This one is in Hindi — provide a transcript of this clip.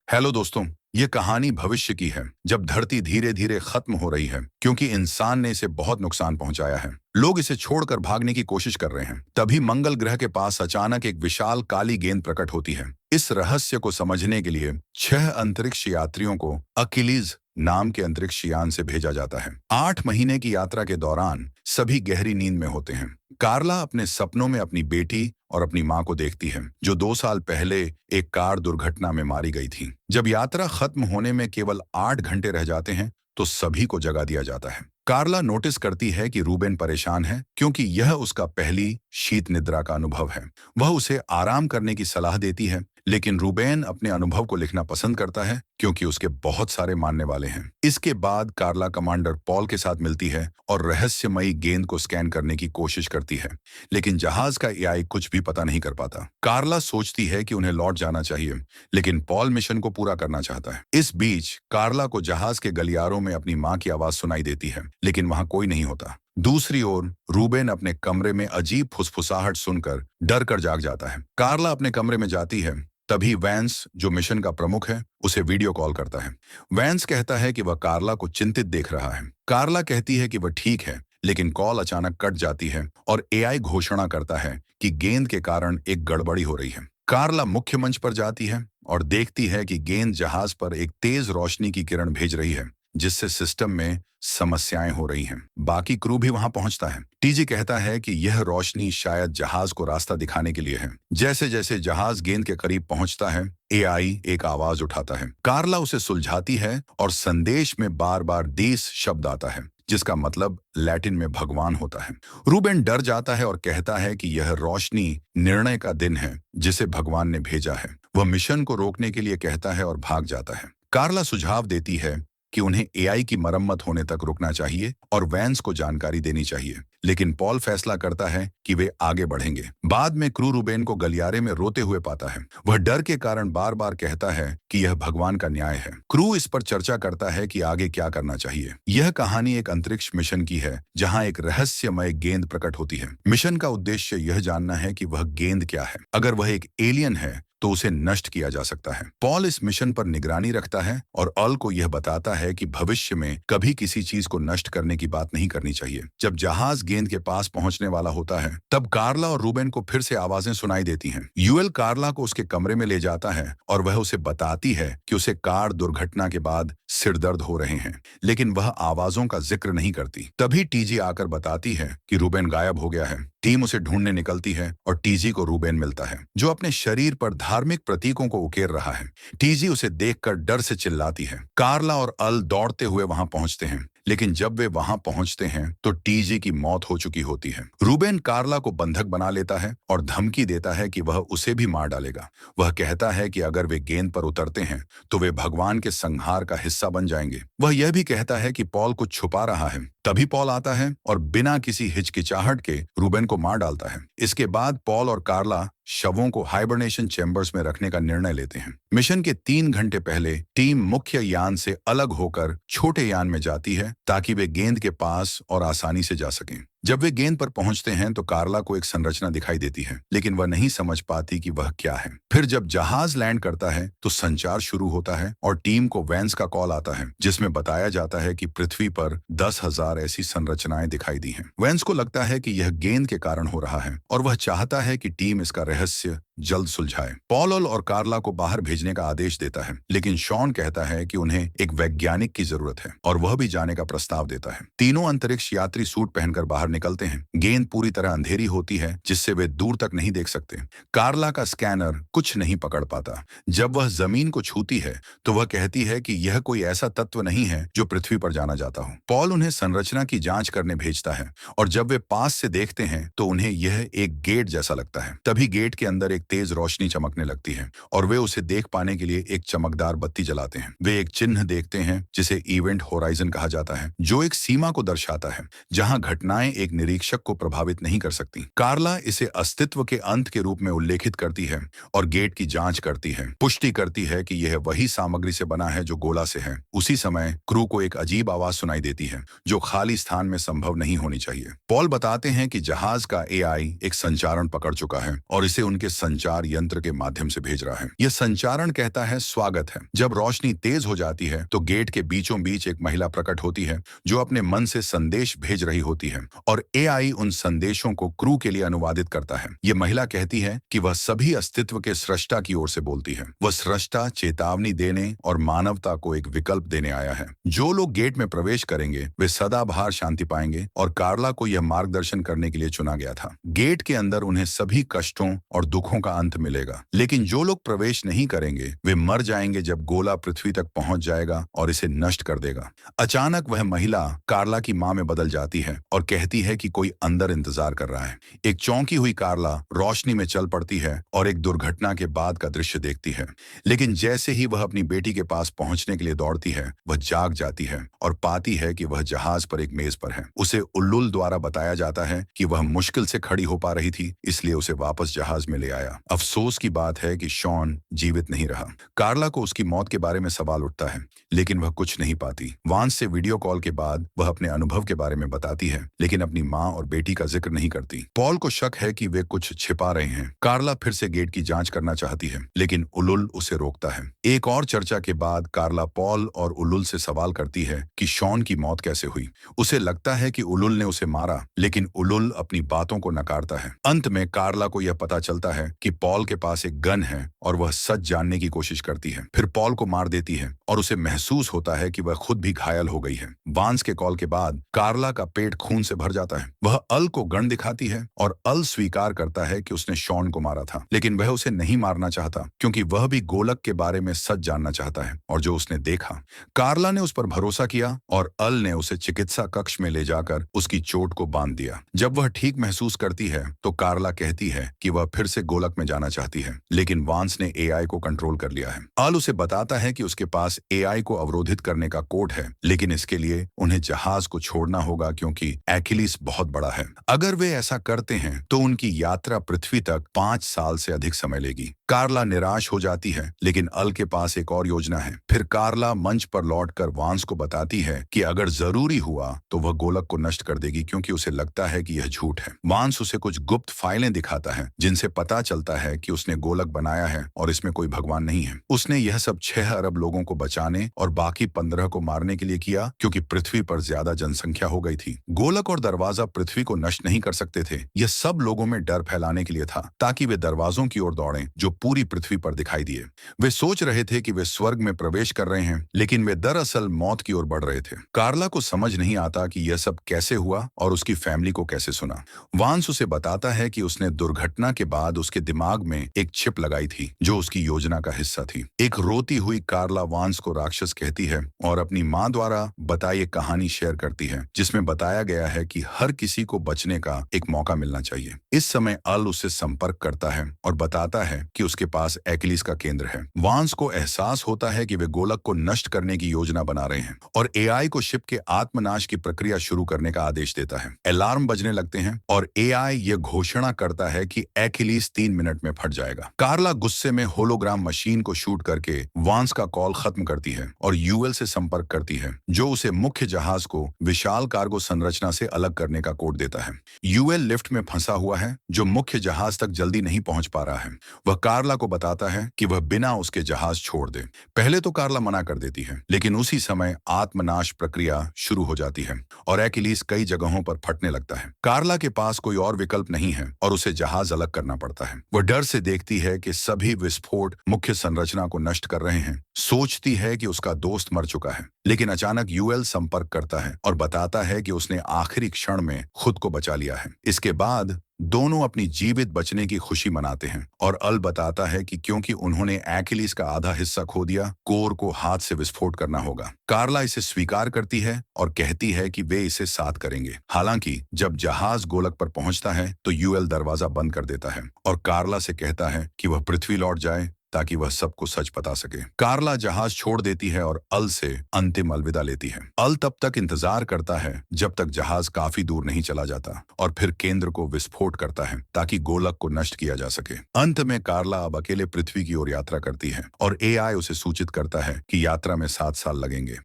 हेलो दोस्तों। ये कहानी भविष्य की है, जब धरती धीरे धीरे खत्म हो रही है क्योंकि इंसान ने इसे बहुत नुकसान पहुंचाया है। लोग इसे छोड़कर भागने की कोशिश कर रहे हैं। तभी मंगल ग्रह के पास अचानक एक विशाल काली गेंद प्रकट होती है। इस रहस्य को समझने के लिए 6 अंतरिक्ष यात्रियों को अकिलीज नाम के अंतरिक्ष यान से भेजा जाता है। 8 महीने की यात्रा के दौरान सभी गहरी नींद में होते हैं। कार्ला अपने सपनों में अपनी बेटी और अपनी मां को देखती है, जो 2 साल पहले एक कार दुर्घटना में मारी गई थी। जब यात्रा खत्म होने में केवल 8 घंटे रह जाते हैं तो सभी को जगा दिया जाता है। कार्ला नोटिस करती है कि रूबेन परेशान है क्योंकि यह उसका पहली शीत निद्रा का अनुभव है। वह उसे आराम करने की सलाह देती है, लेकिन रूबेन अपने अनुभव को लिखना पसंद करता है क्योंकि उसके बहुत सारे मानने वाले हैं। इसके बाद कार्ला कमांडर पॉल के साथ मिलती है और रहस्यमयी गेंद को स्कैन करने की कोशिश करती है, लेकिन जहाज का एआई कुछ भी पता नहीं कर पाता। कार्ला सोचती है कि उन्हें लौट जाना चाहिए, लेकिन पॉल मिशन को पूरा करना चाहता है। इस बीच कार्ला को जहाज के गलियारों में अपनी मां की आवाज सुनाई देती है, लेकिन वहां कोई नहीं होता। दूसरी ओर रूबेन अपने कमरे में अजीब फुसफुसाहट सुनकर डर कर जाग जाता है। कार्ला अपने कमरे में जाती है, तभी वैंस, जो मिशन का प्रमुख है, उसे वीडियो कॉल करता है। वैंस कहता है कि वह कार्ला को चिंतित देख रहा है। कार्ला कहती है कि वह ठीक है, लेकिन कॉल अचानक कट जाती है और एआई घोषणा करता है कि गेंद के कारण एक गड़बड़ी हो रही है। कार्ला मुख्य मंच पर जाती है और देखती है कि गेंद जहाज पर एक तेज रोशनी की किरण भेज रही है, जिससे सिस्टम में समस्याएं हो रही हैं। बाकी क्रू भी वहां पहुंचता है। टीजी कहता है कि यह रोशनी शायद जहाज को रास्ता दिखाने के लिए है। जैसे जैसे जहाज गेंद के करीब पहुंचता है, एआई एक आवाज उठाता है। कार्ला उसे सुलझाती है और संदेश में बार बार दीस शब्द आता है, जिसका मतलब लैटिन में भगवान होता है। रूबेन डर जाता है और कहता है कि यह रोशनी निर्णय का दिन है जिसे भगवान ने भेजा है। वह मिशन को रोकने के लिए कहता है और भाग जाता है। कार्ला सुझाव देती है कि उन्हें एआई की मरम्मत होने तक रुकना चाहिए और वैंस को जानकारी देनी चाहिए, लेकिन पॉल फैसला करता है कि वे आगे बढ़ेंगे। बाद में क्रू रूबेन को गलियारे में रोते हुए पाता है। वह डर के कारण बार बार कहता है कि यह भगवान का न्याय है। क्रू इस पर चर्चा करता है कि आगे क्या करना चाहिए। यह कहानी एक अंतरिक्ष मिशन की है, जहां एक रहस्यमय गेंद प्रकट होती है। मिशन का उद्देश्य यह जानना है कि वह गेंद क्या है। अगर वह एक एलियन है तो उसे नष्ट किया जा सकता है। पॉल इस मिशन पर निगरानी रखता है और अल को यह बताता है कि भविष्य में कभी किसी चीज को नष्ट करने की बात नहीं करनी चाहिए। जब जहाज गेंद के पास पहुंचने वाला होता है, तब कार्ला और रूबेन को फिर से आवाजें सुनाई देती हैं। यूएल कार्ला को उसके कमरे में ले जाता है और वह उसे बताती है कि उसे कार दुर्घटना के बाद सिरदर्द हो रहे हैं, लेकिन वह आवाजों का जिक्र नहीं करती। तभी टीजी आकर बताती है कि रूबेन गायब हो गया है। टीम उसे ढूंढने निकलती है और टीजी को रूबेन मिलता है, जो अपने शरीर पर धार्मिक प्रतीकों को उकेर रहा है। टीजी उसे देखकर डर से चिल्लाती है। कार्ला और अल दौड़ते हुए वहां पहुंचते हैं, लेकिन जब वे वहां पहुंचते हैं तो टीजी की मौत हो चुकी होती है। रूबेन कार्ला को बंधक बना लेता है और धमकी देता है कि वह उसे भी मार डालेगा। वह कहता है कि अगर वे गेंद पर उतरते हैं तो वे भगवान के संहार का हिस्सा बन जाएंगे। वह यह भी कहता है कि पॉल कुछ छुपा रहा है। तभी पॉल आता है और बिना किसी हिचकिचाहट के रूबेन को मार डालता है। इसके बाद पॉल और कार्ला शवों को हाइबरनेशन चैम्बर्स में रखने का निर्णय लेते हैं। मिशन के 3 घंटे पहले टीम मुख्य यान से अलग होकर छोटे यान में जाती है ताकि वे गेंद के पास और आसानी से जा सकें। जब वे गेंद पर पहुंचते हैं तो कार्ला को एक संरचना दिखाई देती है, लेकिन वह नहीं समझ पाती कि वह क्या है। फिर जब जहाज लैंड करता है तो संचार शुरू होता है और टीम को वैंस का कॉल आता है, जिसमें बताया जाता है कि पृथ्वी पर 10,000 ऐसी संरचनाएं दिखाई दी हैं। वैंस को लगता है कि यह गेंद के कारण हो रहा है और वह चाहता है कि टीम इसका रहस्य जल्द सुलझाए। पॉल और कार्ला को बाहर भेजने का आदेश देता है, लेकिन शॉन कहता है कि उन्हें एक वैज्ञानिक की जरूरत है और वह भी जाने का प्रस्ताव देता है। तीनों अंतरिक्ष यात्री सूट पहनकर बाहर निकलते हैं। गेंद पूरी तरह अंधेरी होती है, जिससे वे दूर तक नहीं देख सकते। कार्ला का स्कैनर कुछ नहीं पकड़ पाता। जब वह जमीन को छूती है तो वह कहती है कि यह कोई ऐसा तत्व नहीं है जो पृथ्वी पर जाना जाता हो। पॉल उन्हें संरचना की जांच करने भेजता है और जब वे पास से देखते हैं तो उन्हें यह एक गेट जैसा लगता है। तभी गेट के अंदर एक तेज रोशनी चमकने लगती है और वे उसे देख पाने के लिए एक चमकदार बत्ती जलाते हैं। वे एक चिन्ह देखते हैं जिसे इवेंट होराइजन कहा जाता है, जो एक सीमा को दर्शाता है जहां घटनाएं एक निरीक्षक को प्रभावित नहीं कर सकती। कार्ला इसे अस्तित्व के अंत के रूप में उल्लेखित करती है और गेट की जांच करती है, पुष्टि करती है कि यह वही सामग्री से बना है जो गोला से है। उसी समय क्रू को एक अजीब आवाज सुनाई देती है, जो खाली स्थान में संभव नहीं होनी चाहिए। पॉल बताते हैं कि जहाज का एआई एक संचारण पकड़ चुका है और इसे उनके संचार संचार यंत्र के माध्यम से भेज रहा है। यह संचारण कहता है स्वागत है। जब रोशनी तेज हो जाती है तो गेट के बीचों बीच एक महिला प्रकट होती है जो अपने मन से संदेश भेज रही होती है और एआई उन संदेशों को क्रू के लिए अनुवादित करता है। यह महिला कहती है कि वह सभी अस्तित्व के सृष्टा की ओर से बोलती है। वह सृष्टा चेतावनी देने और मानवता को एक विकल्प देने आया है। जो लोग गेट में प्रवेश करेंगे वे सदाबहार शांति पाएंगे और कार्ला को यह मार्गदर्शन करने के लिए चुना गया था। गेट के अंदर उन्हें सभी कष्टों और दुखों का अंत मिलेगा, लेकिन जो लोग प्रवेश नहीं करेंगे वे मर जाएंगे जब गोला पृथ्वी तक पहुंच जाएगा और इसे नष्ट कर देगा। अचानक वह महिला कार्ला की मां में बदल जाती है और कहती है कि कोई अंदर इंतजार कर रहा है। एक चौंकी हुई कार्ला रोशनी में चल पड़ती है और एक दुर्घटना के बाद का दृश्य देखती है, लेकिन जैसे ही वह अपनी बेटी के पास पहुंचने के लिए दौड़ती है वह जाग जाती है और पाती है कि वह जहाज पर एक मेज पर है। उसे उल्लुल द्वारा बताया जाता है कि वह मुश्किल से खड़ी हो पा रही थी, इसलिए उसे वापस जहाज में ले आया। अफसोस की बात है कि शॉन जीवित नहीं रहा। कार्ला को उसकी मौत के बारे में सवाल उठता है, लेकिन वह कुछ नहीं पाती। वांस से वीडियो कॉल के बाद वह अपने अनुभव के बारे में बताती है, लेकिन अपनी मां और बेटी का जिक्र नहीं करती। पॉल को शक है कि वे कुछ छिपा रहे हैं। कार्ला फिर से गेट की जांच करना चाहती है, लेकिन उलुल उसे रोकता है। एक और चर्चा के बाद कार्ला पॉल और उलुल से सवाल करती है कि शॉन की मौत कैसे हुई। उसे लगता है कि उलुल ने उसे मारा, लेकिन उलुल अपनी बातों को नकारता है। अंत में कार्ला को यह पता चलता है कि पॉल के पास एक गन है और वह सच जानने की कोशिश करती है। फिर पॉल को मार देती है और उसे महसूस होता है कि वह खुद भी घायल हो गई है। वांस के कॉल के बाद कार्ला का पेट खून से भर जाता है। वह अल को गन दिखाती है और अल स्वीकार करता है कि उसने शॉन को मारा था, लेकिन वह उसे नहीं मारना चाहता क्योंकि वह भी गोलक के बारे में सच जानना चाहता है और जो उसने देखा। कार्ला ने उस पर भरोसा किया और अल ने उसे चिकित्सा कक्ष में ले जाकर उसकी चोट को बांध दिया। जब वह ठीक महसूस करती है तो कार्ला कहती है कि वह फिर से गोलक में जाना चाहती है, लेकिन वांस ने एआई को कंट्रोल कर लिया है। अल उसे बताता है कि उसके पास एआई को अवरोधित करने का कोड है, लेकिन इसके लिए उन्हें जहाज को छोड़ना होगा क्योंकि एक्हिलीस बहुत बड़ा है। अगर वे ऐसा करते हैं तो उनकी यात्रा पृथ्वी तक 5 साल से अधिक समय लेगी। कार्ला निराश हो जाती है, लेकिन अल के पास एक और योजना है। फिर कार्ला मंच पर लौटकर वांस को बताती है कि अगर जरूरी हुआ तो वह गोलक को नष्ट कर देगी, क्योंकि उसे लगता है कि यह झूठ है। वांस उसे कुछ गुप्त फाइलें दिखाता है जिनसे पता चलता है कि उसने गोलक बनाया है और इसमें कोई भगवान नहीं है। उसने यह सब 6 अरब लोगों को बचाने और बाकी 15 को मारने के लिए किया, क्योंकि पृथ्वी पर ज्यादा जनसंख्या हो गई थी। गोलक और दरवाजा पृथ्वी को नष्ट नहीं कर सकते थे। यह सब लोगों में डर फैलाने के लिए था, ताकि वे दरवाजों की ओर दौड़ें जो पूरी पृथ्वी पर दिखाई दिए। वे सोच रहे थे कि वे स्वर्ग में प्रवेश कर रहे हैं, लेकिन वे दरअसल मौत की ओर बढ़ रहे थे। कार्ला को समझ नहीं आता कि यह सब कैसे हुआ और उसकी फैमिली को कैसे सुना। वांस उसे बताता है कि उसने दुर्घटना के बाद उसके दिमाग में एक चिप लगाई थी जो उसकी योजना का हिस्सा थी। एक रोती हुई कार्ला वांस को राक्षस कहती है और अपनी मां द्वारा बताई एक कहानी शेयर करती है जिसमें बताया गया है कि हर किसी को बचने का एक मौका मिलना चाहिए। इस समय अल उससे संपर्क करता है और बताता है कि उसके पास एक्हिलीस का केंद्र है। वांस को एहसास होता है कि वे गोलक को नष्ट करने की योजना बना रहे हैं और एआई को शिप के आत्मनाश की प्रक्रिया शुरू करने का आदेश देता है। अलार्म बजने लगते हैं और एआई यह घोषणा करता है कि एक्हिलीस 3 मिनट में फट जाएगा। कार्ला गुस्से में होलोग्राम मशीन को शूट करके वांस का कॉल खत्म करती है और यूएल से संपर्क करती है, जो उसे मुख्य जहाज को विशाल कार्गो संरचना से अलग करने का कोड देता है। यूएल लिफ्ट में फंसा हुआ है जो मुख्य जहाज तक जल्दी नहीं पहुंच पा रहा है। वह कार्ला को बताता है कि वह बिना उसके जहाज छोड़ दे। पहले तो कार्ला मना कर देती है, लेकिन उसी समय आत्मनाश प्रक्रिया शुरू हो जाती है और एक्हिलीस कई जगहों पर फटने लगता है। कार्ला के पास कोई और विकल्प नहीं है और उसे जहाज अलग करना पड़ता है। वह डर से देखती है कि सभी विस्फोट मुख्य संरचना को नष्ट कर रहे हैं। सोचती है कि उसका दोस्त मर चुका है, लेकिन अचानक यूएल संपर्क करता है और बताता है कि उसने आखिरी क्षण में खुद को बचा लिया है। इसके बाद दोनों अपनी जीवित बचने की खुशी मनाते हैं और अल बताता है कि क्योंकि उन्होंने एक्हिलीस का आधा हिस्सा खो दिया, कोर को हाथ से विस्फोट करना होगा। कार्ला इसे स्वीकार करती है और कहती है कि वे इसे साथ करेंगे। हालांकि जब जहाज गोलक पर पहुंचता है तो यूएल दरवाजा बंद कर देता है और कार्ला से कहता है कि वह पृथ्वी लौट जाए ताकि वह सबको सच बता सके। कार्ला जहाज छोड़ देती है और अल से अंतिम अलविदा लेती है। अल तब तक इंतजार करता है जब तक जहाज काफी दूर नहीं चला जाता और फिर केंद्र को विस्फोट करता है ताकि गोलक को नष्ट किया जा सके। अंत में कार्ला अब अकेले पृथ्वी की ओर यात्रा करती है और एआई उसे सूचित करता है कि यात्रा में 7 साल लगेंगे।